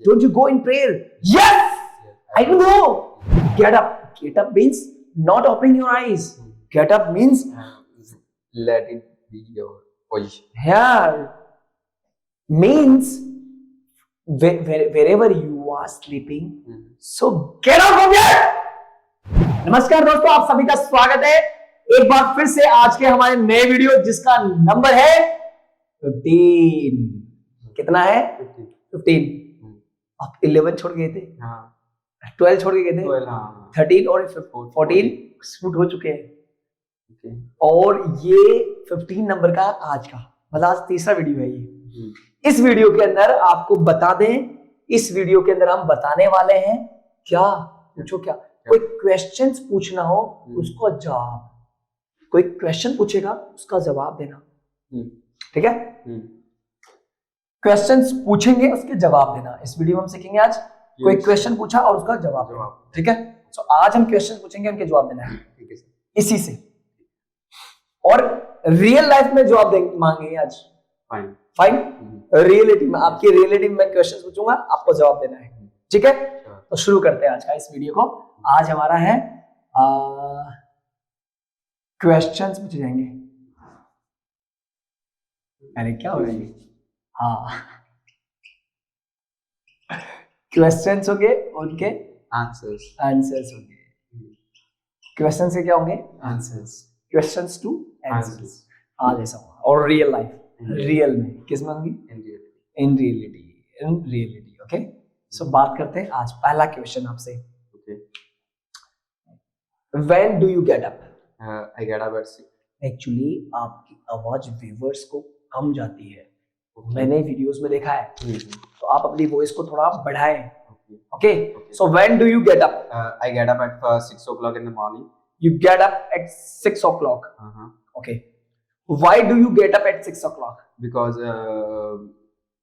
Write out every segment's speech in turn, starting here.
Don't you go in prayer? Yes! I don't know. Get up. Get up means not opening your eyes. Get up means let it be your position. yeah. Means wherever you are sleeping, so get out from here. नमस्कार दोस्तों, आप सभी का स्वागत है एक बार फिर से आज के हमारे नए वीडियो जिसका नंबर है 15। कितना है? 15। आप 11 छोड़ गए थे, 12 छोड़ के गए थे, 13 और 14 शूट हो चुके हैं और ये 15 नंबर का आज का मतलब आज तीसरा वीडियो है ये। इस वीडियो के अंदर आपको बता दें, इस वीडियो के अंदर हम बताने वाले हैं क्या, पूछो क्या, कोई क्वेश्चंस पूछना हो उसको जवाब, कोई क्वेश्चन पूछेगा उसका जवाब देना, ठीक है? क्वेश्चंस पूछेंगे उसके जवाब देना, इस वीडियो में हम सीखेंगे आज। कोई क्वेश्चन पूछा और उसका जवाब देना, ठीक है? तो आज हम क्वेश्चन पूछेंगे, उनके जवाब देना है, ठीक है? इसी से और रियल लाइफ में जवाब मांगेंगे आज। फाइन। रियलिटी में, आपकी रियलिटी में क्वेश्चन पूछूंगा, आपको जवाब देना है, ठीक है? तो शुरू करते हैं आज का इस वीडियो को। आज हमारा है क्वेश्चंस पूछे जाएंगे। अरे क्या हो रहा है? हाँ, क्वेश्चंस हो गए, उनके आंसर्स हो गए। क्वेश्चन से क्या होंगे? आंसर्स। Questions two answers. हाँ, जैसा होगा। और रियल लाइफ, रियल में किस में होंगी? In reality. ओके, सो बात करते हैं आज पहला क्वेश्चन आपसे। When do you get up? I get up at 6. Actually, आपकी आवाज व्यूअर्स को कम जाती है, मैंने वीडियोस में देखा है, तो आप अपनी वॉइस को थोड़ा बढ़ाएं। Okay? So when do you get up? I get up at 6 o'clock in the morning. You get up at 6 o'clock. Okay. Why do you get up at 6 o'clock? Because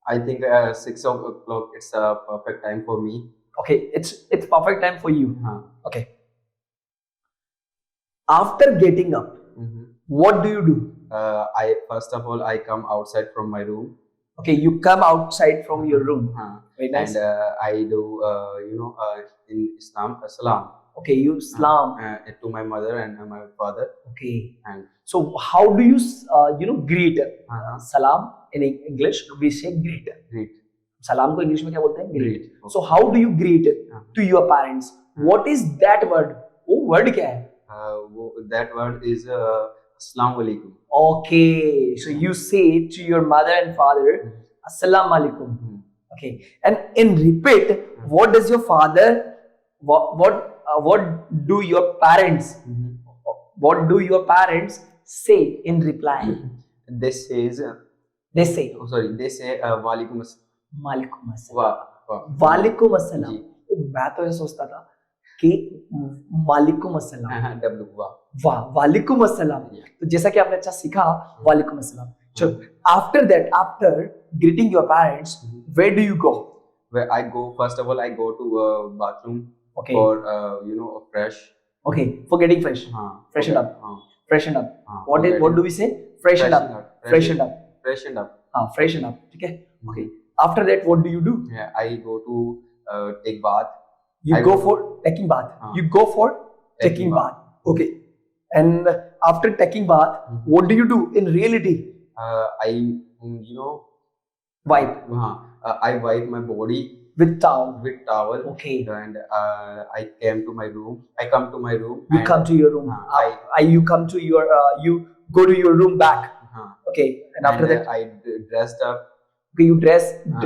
I think 6 o'clock it's a perfect time for me. Okay, it's perfect time for you. Okay. After getting up, what do you do? I first of all I come outside from my room. Okay, you come outside from your room. Very nice. And I do in Islam salam. Okay, you salam to my mother and my father. Okay. And so how do you greet? Salam in English we say greet. Salam को English में क्या बोलते हैं? Greet. Okay. So how do you greet to your parents? What is that word? वो word क्या है? That word is Assalamu alaikum. Okay, so you say to your mother and father Assalamu alaikum. Okay, and in repeat, what does your father, what do your parents, what do your parents say in reply? They say Walaikum assalam. Walaikum assalam. Walaikum assalam. मैं तो ये सोचता था कि वालेकुम अस्सलाम। वाह, वालेकुम अस्सलाम। तो जैसा कि आपने अच्छा सीखा, वालेकुम अस्सलाम। चलो, after that, after greeting your parents, where do you go? Where I go, first of all, I go to bathroom. Okay. For fresh. Okay, for getting fresh. Freshen up. Freshen up. What do we say? Freshen up. Freshen up. Freshen up. Freshen up. ठीक है? Okay. After that, what do you do? Yeah, I go to take bath. You go for taking bath. You go for taking bath. Okay. And after taking bath, what do you do in reality? I wipe. I wipe my body with towel. Okay. And I come to my room. You come to your room. You come to your you go to your room back. Okay. And after that, I dressed up. Okay, you dress up.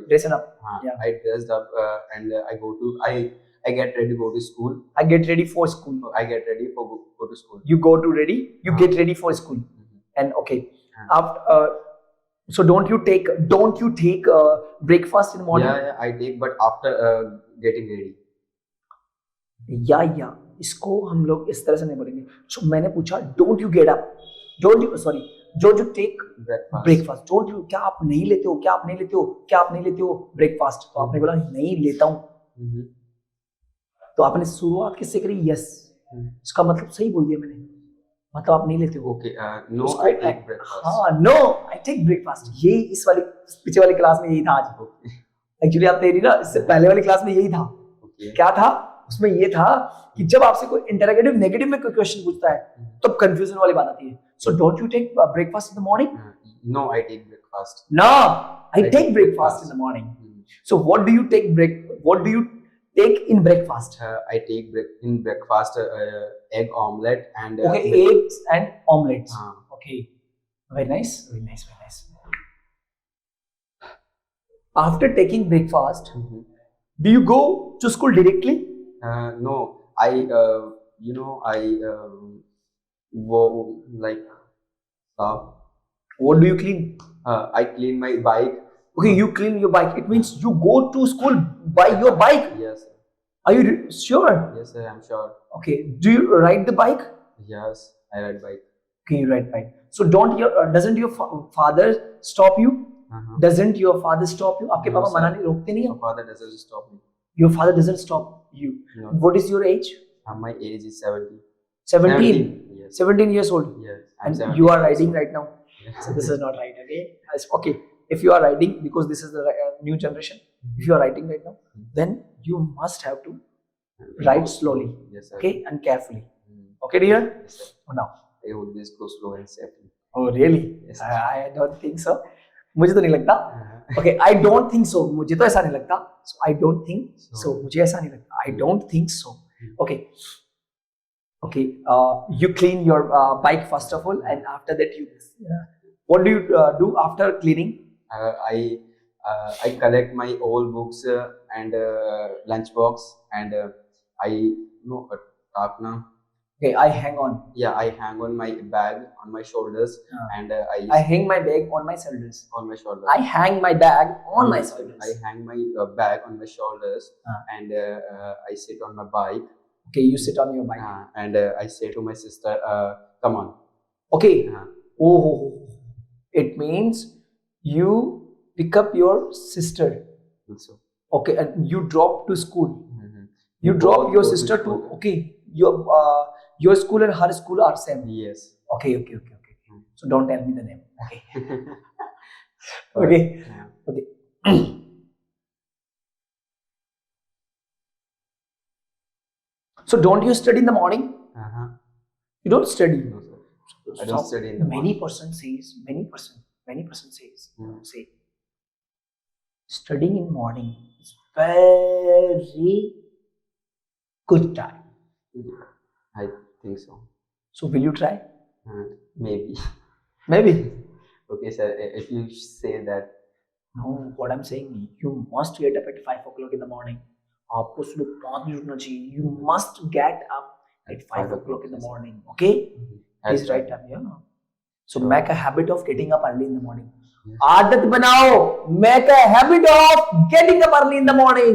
Dressing up. Yeah. I dressed up and I get ready to go to school. I get ready for school. I get ready for go to school. You go to ready. You get ready for school. And okay. After so don't you take breakfast in the morning? Yeah, I take, but after getting ready. या इसको हम लोग इस तरह से नहीं बोलेंगे। So मैंने पूछा don't you get up? Don't you take breakfast? Don't you, क्या आप नहीं लेते हो ब्रेकफास्ट? तो आपने बोला नहीं लेता हूँ। तो आपने शुरुआत किससे करी? यस। इसका मतलब सही बोल दिया मैंने, मतलब आप नहीं लेते हो। Okay, no, I take breakfast. हाँ, no, I take breakfast। ये इस वाली पीछे वाली क्लास में यही था आज। एक्चुअली आप तेरी ना इससे पहले वाली क्लास में यही था. क्या था उसमें? ये था कि जब आपसे कोई इंटरोगेटिव नेगेटिव में कोई क्वेश्चन पूछता है तब कंफ्यूजन वाली बात आती है. So don't you take breakfast in the morning? No, I take breakfast. No, I take breakfast in the morning. So what do you take in breakfast? I take in breakfast egg omelette and Okay, eggs and omelets. Okay, very nice, very nice, very nice. After taking breakfast, do you go to school directly? No, I I like What do you clean? I clean my bike. Okay, you clean your bike. It means you go to school by your bike. Yes. Are you sure? Yes, sir, I'm sure. Okay, do you ride the bike? Yes, I ride bike. Okay, you ride bike. So doesn't your father stop you? Doesn't your father stop you? आपके पापा मना नहीं रोकते नहीं? My father doesn't stop me. Your father doesn't stop you. No. What is your age? My age is 70. 17. Yes. 17 years old. Yes. And 17 you are years riding old. right now. Yes. So this is not right. Okay. If you are riding, because this is the new generation, if you are riding right now, then you must have to ride slowly. Yes, sir. Okay, and carefully. Okay, dear. Yes, sir. Oh, now. I always go slow and safely. Oh, really? Yes. I don't think so. मुझे तो नहीं लगता. Okay, I don't think so. मुझे तो ऐसा नहीं लगता. So I don't think so. मुझे ऐसा नहीं लगता. I don't think so. Okay. Okay. You clean your bike first of all, and after that you. What do you do after cleaning? I collect my old books and lunch box and I talk now. Okay, I hang on. Yeah, I hang on my bag on my shoulders and I hang my bag on my shoulders. On my shoulders. I hang my bag on my shoulders. I hang my bag on my shoulders and I sit on my bike. Okay, you sit on your bike. And I say to my sister, come on. Okay. Oh, it means you pick up your sister. Also. Okay, and you drop to school. You drop your sister to okay. Your school and her school are same. Yes. Okay. So don't tell me the name. Okay. Okay. So don't you study in the morning? You don't study. No, sir. I don't study in the morning. Many person says, say, studying in morning is very good time. I think so. So will you try? Maybe. Maybe. Okay, sir. If you say that. No, what I'm saying, you must get up at 5 o'clock in the morning. आपको सुबह 5 बजे उठना चाहिए. You must get up at 5 o'clock in the morning. Okay? Please write down. Yeah. So make a habit of getting up early in the morning. आदत बनाओ. Make a habit of getting up early in the morning.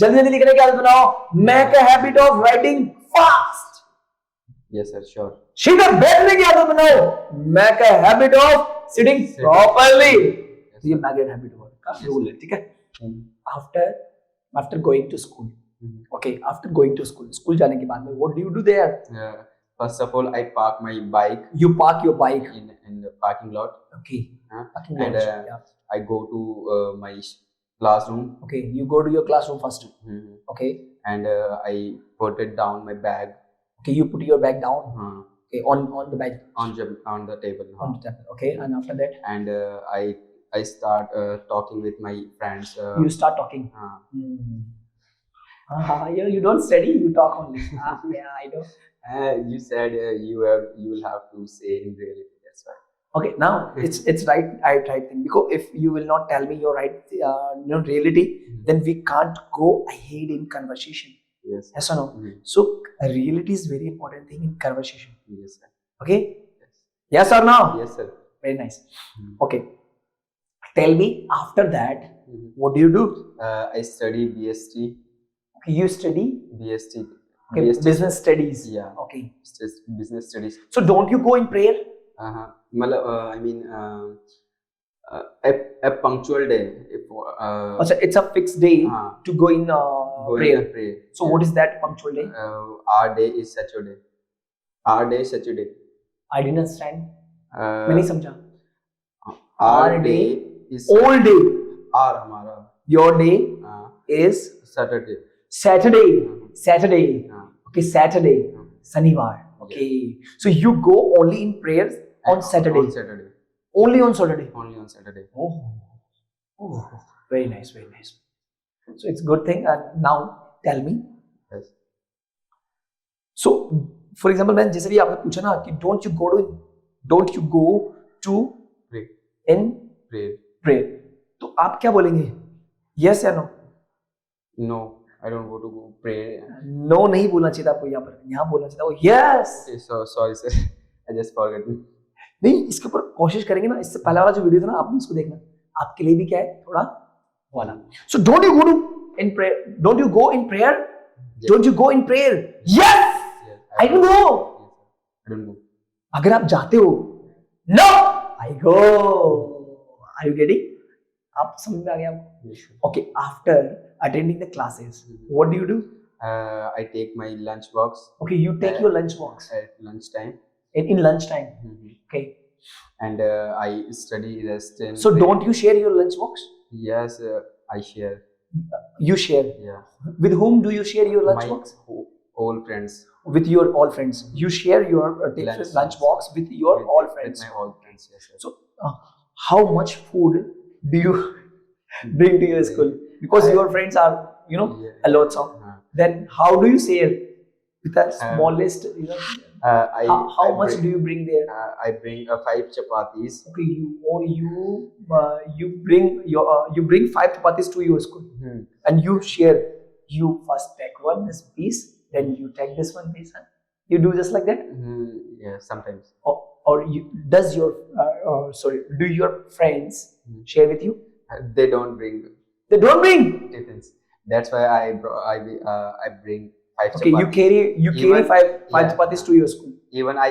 जल्दी लिखने की आदत बनाओ. Make a habit of writing fast. Yes, sir. Sure. सीधा बैठने की आदत बनाओ. Make a habit of sitting properly. ये मैगेट हैबिट का रूल है. ठीक है? After going to school. Okay, after going to school जाने के बाद में what do you do there? First of all, I park my bike. You park your bike in the parking lot. Okay. Parking and lot. I go to my classroom. Okay, you go to your classroom first. Okay. And I put it down my bag. Okay, you put your bag down. Okay, on the bag. On the table. On the table. Okay, and after that. And I start talking with my friends. You start talking. You don't study, you talk only. Yeah, I know. You said you will have to say in reality. That's right. Okay, now it's right thing, because if you will not tell me your reality, then we can't go ahead in conversation. Yes or no? So reality is very important thing in conversation. Yes, sir. Okay. Yes or no? Yes, sir. Very nice. Okay. Tell me, after that, what do you do? I study BST. Okay, you study? BST. Okay, BST. Business studies. Yeah. Okay. Business studies. So don't you go in prayer? I mean, a punctual day. It's a fixed day to go in prayer. So what is that punctual day? Our day is Saturday. Our day is Saturday. I didn't understand. मैं नहीं समझा. Our day is all day. our हमारा Your day is Saturday. Saturday. Saturday. Uh, Okay, Saturday. Sanivar. Okay. So you go only in prayers on Saturday. On Saturday. Only on Saturday. Only on Saturday. Oh. Oh. Very nice. Very nice. So it's a good thing. And now tell me. Yes. So, for example, मैंने जैसे भी आपने पूछा ना कि don't you go to Pray. in Pray. तो आप क्या बोलेंगे? Yes या no? No, I don't go to pray. No नहीं बोलना चाहिए था आपको यहाँ पर. यहाँ बोलना चाहिए था वो yes. Okay, so sorry sir, I just forgot. नहीं, इसके ऊपर कोशिश करेंगे ना. इससे पहला वाला जो वीडियो था ना, आपने इसको देखना. आपके लिए भी क्या है थोड़ा वाला. So don't you go in prayer? Yes. Don't you go in prayer? Yes. Yes, I don't go. Yes, I don't go. अगर आप जाते हो, no, I go. Are you getting? आप समझ में आ गया आपको? Yes, sir. Okay, after attending the classes, what do you do? I take my lunch box. Okay, you take your lunch box At lunchtime. in lunchtime. Mhm. Okay. And I study rest and So don't you share your lunch box? Yes, I share. You share. Yeah. With whom do you share your lunch My box? all friends. With your all friends. You share your lunch box with your all friends. With my all friends, yes, sir. So how much food do you bring to your school? Because your friends are, Yeah. a lot of. Then how do you share with the smallest, how much do you bring there? I bring 5 chapatis. Okay, you bring 5 chapatis to your school, and you share. You first take one this piece, then you take this one piece. You do just like that, Yeah, sometimes. or do your friends share with you? They don't bring They don't bring. tiffins. That's why I bring 5 Okay, chapatis. you carry five yeah. chapatis to your school. Even I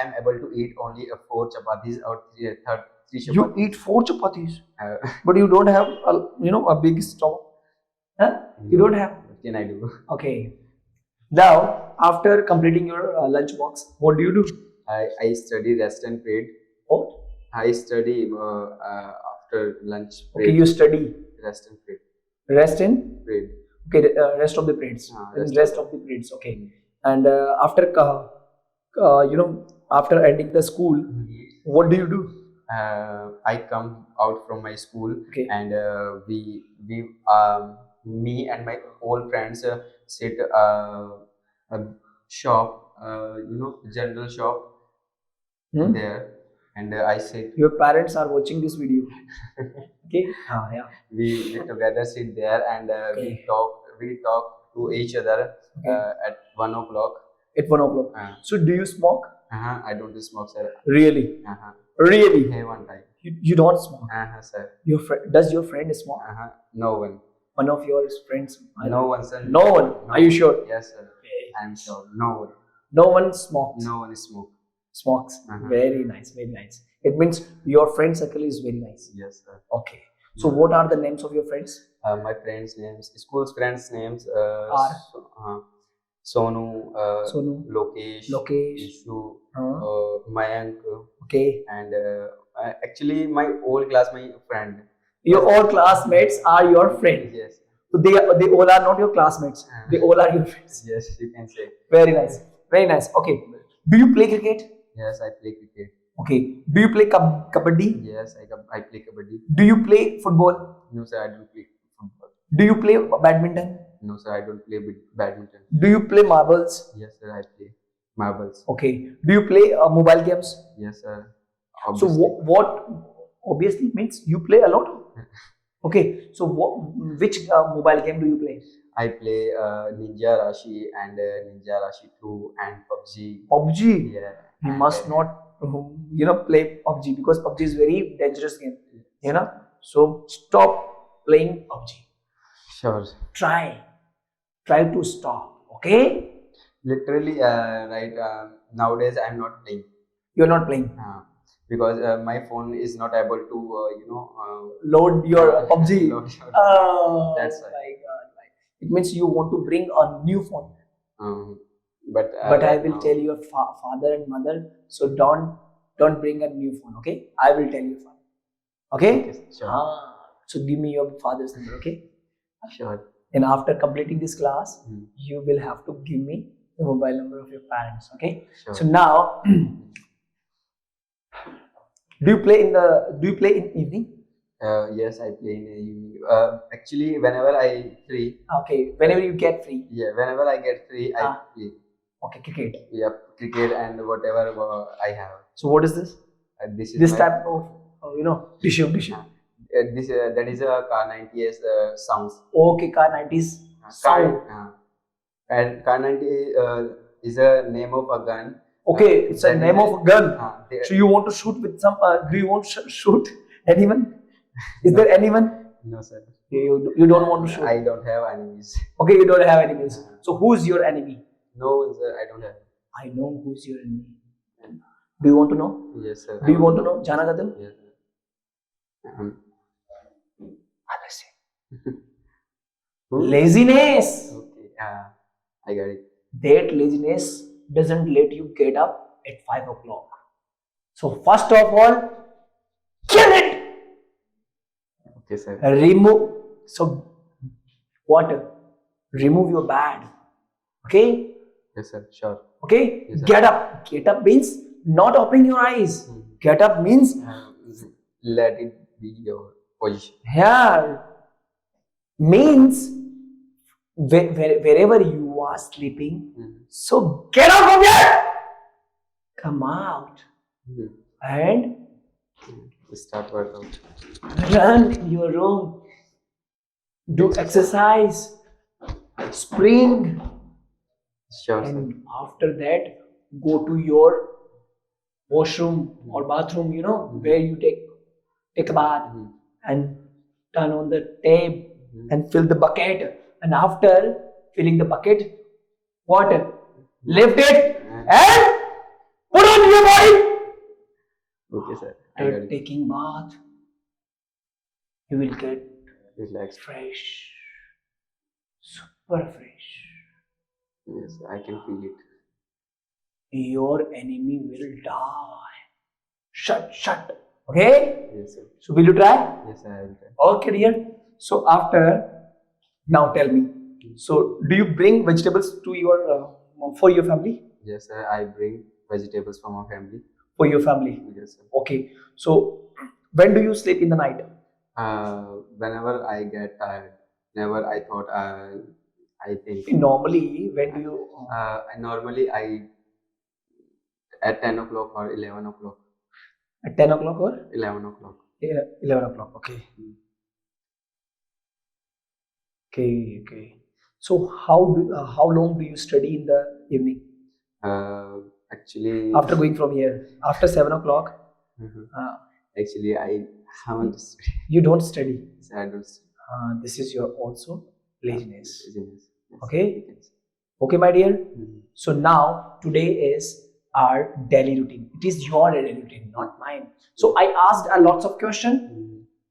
am able to eat only 4 chapatis or 3 chapatis. You eat 4 chapatis, Uh, but you don't have a big stomach. Huh? You don't have. What can I do? Okay. Now, after completing your lunch box, what do you do? I study rest and prayed. What? I study after lunch. Okay, you study Rest and prayed. rest in. Prayed. Okay, rest of the periods. Rest of the periods. Okay, and after ending the school, what do you do? I come out from my school. Okay. And me and my old friends sit a shop, general shop there, and I sit. Your parents are watching this video. Okay. Yeah. We together sit there and we talk to each other at 1 o'clock. At 1 o'clock. So do you smoke? I don't smoke, sir. Really? Really? Hey, one time. You don't smoke. Sir. Does your friend smoke? No one. One of your friends? No one, sir. No one. Are you sure? Yes, sir. I'm sure. No one. No one smokes. No one smoke. Smokes. Very nice. Very nice. It means your friend circle is very nice. Yes, sir. Okay. So what are the names of your friends? My friends' names, school's friends' names are Sonu, Sonu, Lokesh, Ishu, Mayank. Okay. And actually my old class, my friend. Your all classmates are your friends. Yes. So they all are not your classmates. They all are your friends. Yes, you can say. Very nice. Very nice. Okay. Do you play cricket? Yes, I play cricket. Okay. Do you play kabaddi? Yes, I play kabaddi. Do you play football? No, sir, I don't play football. Do you play badminton? No, sir, I don't play badminton. Do you play marbles? Yes, sir, I play marbles. Okay. Do you play mobile games? Yes, sir. Obviously. So what obviously means you play a lot? Okay. So which mobile game do you play? I play Ninja Rashi and Ninja Rashi 2 and PUBG. PUBG? Yeah. You must not play PUBG because PUBG is very dangerous game. So stop playing PUBG. Sure. Try to stop. Okay. Literally, right. Nowadays, I'm not playing. You're not playing because my phone is not able to, load your PUBG. That's why. My God. It means you want to bring a new phone. But I will tell your father and mother. So don't bring a new phone. Okay. I will tell your father. Okay. Sure. So give me your father's number, okay? Sure. And after completing this class, Hmm. you will have to give me the mobile number of your parents, okay? Sure. So now, do you play in evening? Yes, I play in the evening. Actually, whenever I free. Okay, whenever you get free. Yeah, whenever I get free, I play. Okay, cricket. Yeah, cricket and whatever I have. So what is this? This is This my, type of tissue. this that is a car 90s sounds. Okay, car 90s sound. And car 90 is a name of a gun. Okay, it's a name of a gun. So you want to shoot with some? Do you want to shoot anyone? Is there anyone? No, sir. You don't want to shoot. I don't have enemies. Okay, you don't have enemies. So who's your enemy? No, sir, I don't have. I know who's your enemy. Do you want to know? Yes, sir. Do you want to know? Jana Gadam? Yes, sir. Laziness. Okay, I got it. That laziness doesn't let you get up at 5 o'clock. So first of all, kill it. Okay, sir. Remove. So what? Remove your bad. Okay. Yes, sir. Sure. Okay. Yes, sir. Get up. Get up means not opening your eyes. Get up means let it be your position. yeah. Means wherever you are sleeping. So get out from here. Come out and Start workout. run in your room. Do exercise. Spring. Sure, sir. And after that, go to your washroom or bathroom, where you take a bath and turn on the tap and fill the bucket. And after filling the bucket, water, lift it and put on your body. Okay, sir. After taking bath, you will get Relax. fresh, super fresh. Yes, I can feel it. Your enemy will die. Shut. Okay? Yes, sir. So will you try? Yes, I will try. Okay, dear. So after, now tell me. So do you bring vegetables to your for your family? Yes, sir. I bring vegetables from our family. For your family. Yes, sir. Okay. So when do you sleep in the night? Whenever I get tired, never I thought I think. Normally, when do you? Normally I at 10 o'clock or 11 o'clock. At 10 o'clock or? 11 o'clock. 11 o'clock. Okay. Okay. So how long do you study in the evening? Actually. After going from here, after 7 o'clock. Actually, I haven't studied. You don't study. I don't study. This is your also laziness. Yes. Okay. Okay, my dear. So now today is our daily routine. It is your daily routine, not mine. So I asked a lots of questions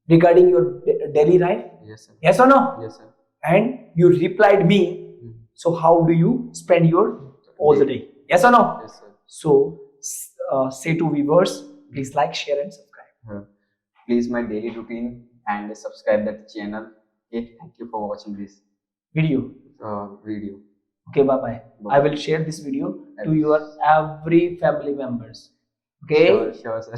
regarding your daily life. Yes, sir. Yes or no? Yes, sir. And you replied me. So how do you spend your all the day? Yes or no? Yes, sir. So say to viewers, please like, share, and subscribe. Please my daily routine and subscribe that channel. Okay, thank you for watching this Video. video. Okay, bye. I will share this video to your every family members. Okay. Sure, sir.